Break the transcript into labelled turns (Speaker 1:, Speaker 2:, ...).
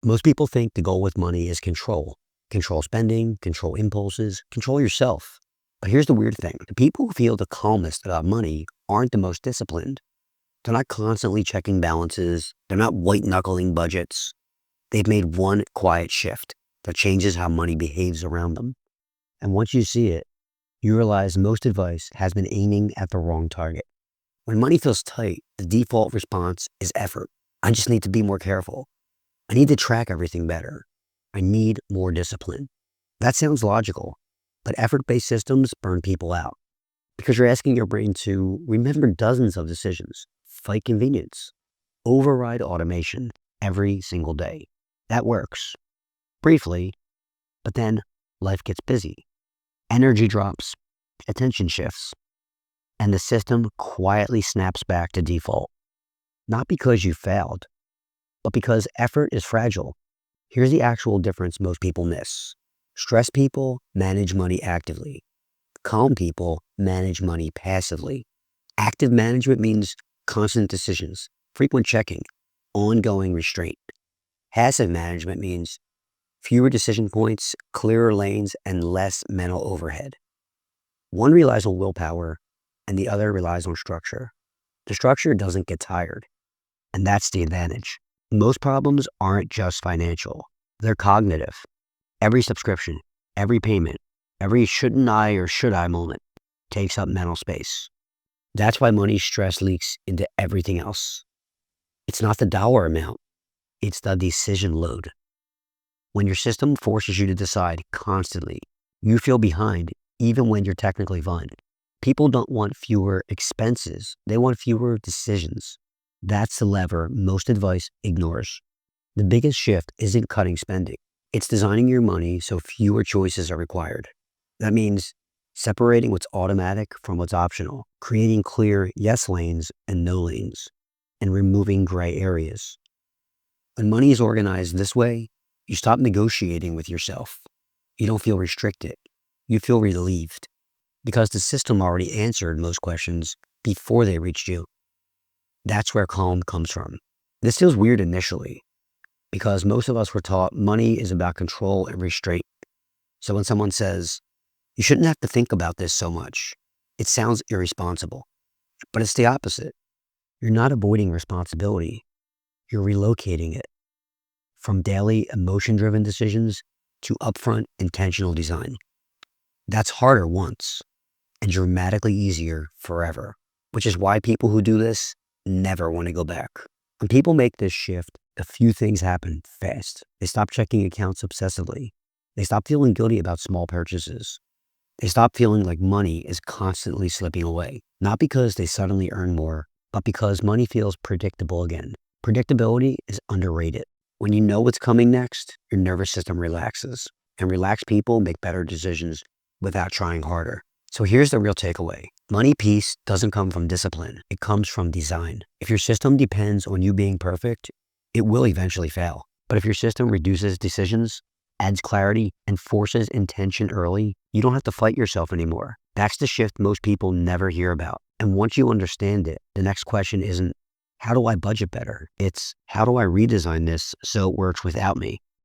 Speaker 1: Most people think the goal with money is control. Control spending, control impulses, control yourself. But here's the weird thing. The people who feel the calmest about money aren't the most disciplined. They're not constantly checking balances. They're not white-knuckling budgets. They've made one quiet shift that changes how money behaves around them. And once you see it, you realize most advice has been aiming at the wrong target. When money feels tight, the default response is effort. I just need to be more careful. I need to track everything better. I need more discipline. That sounds logical, but effort-based systems burn people out because you're asking your brain to remember dozens of decisions, fight convenience, override automation every single day. That works briefly, but then life gets busy. Energy drops, attention shifts, and the system quietly snaps back to default. Not because you failed, but because effort is fragile. Here's the actual difference most people miss. Stressed people manage money actively. Calm people manage money passively. Active management means constant decisions, frequent checking, ongoing restraint. Passive management means fewer decision points, clearer lanes, and less mental overhead. One relies on willpower, and the other relies on structure. The structure doesn't get tired, and that's the advantage. Most problems aren't just financial. They're cognitive. Every subscription, every payment, every shouldn't I or should I moment takes up mental space. That's why money stress leaks into everything else. It's not the dollar amount. It's the decision load. When your system forces you to decide constantly, you feel behind even when you're technically fine. People don't want fewer expenses. They want fewer decisions. That's the lever most advice ignores. The biggest shift isn't cutting spending. It's designing your money so fewer choices are required. That means separating what's automatic from what's optional, creating clear yes lanes and no lanes, and removing gray areas. When money is organized this way, you stop negotiating with yourself. You don't feel restricted. You feel relieved because the system already answered most questions before they reached you. That's where calm comes from. This feels weird initially because most of us were taught money is about control and restraint. So when someone says, you shouldn't have to think about this so much, it sounds irresponsible. But it's the opposite. You're not avoiding responsibility. You're relocating it from daily emotion-driven decisions to upfront intentional design. That's harder once and dramatically easier forever, which is why people who do this never want to go back. When people make this shift, a few things happen fast. They stop checking accounts obsessively. They stop feeling guilty about small purchases. They stop feeling like money is constantly slipping away, not because they suddenly earn more, but because money feels predictable again. Predictability is underrated. When you know what's coming next, your nervous system relaxes, and relaxed people make better decisions without trying harder. So here's the real takeaway. Money peace doesn't come from discipline. It comes from design. If your system depends on you being perfect, it will eventually fail. But if your system reduces decisions, adds clarity, and forces intention early, you don't have to fight yourself anymore. That's the shift most people never hear about. And once you understand it, the next question isn't, how do I budget better? It's, how do I redesign this so it works without me?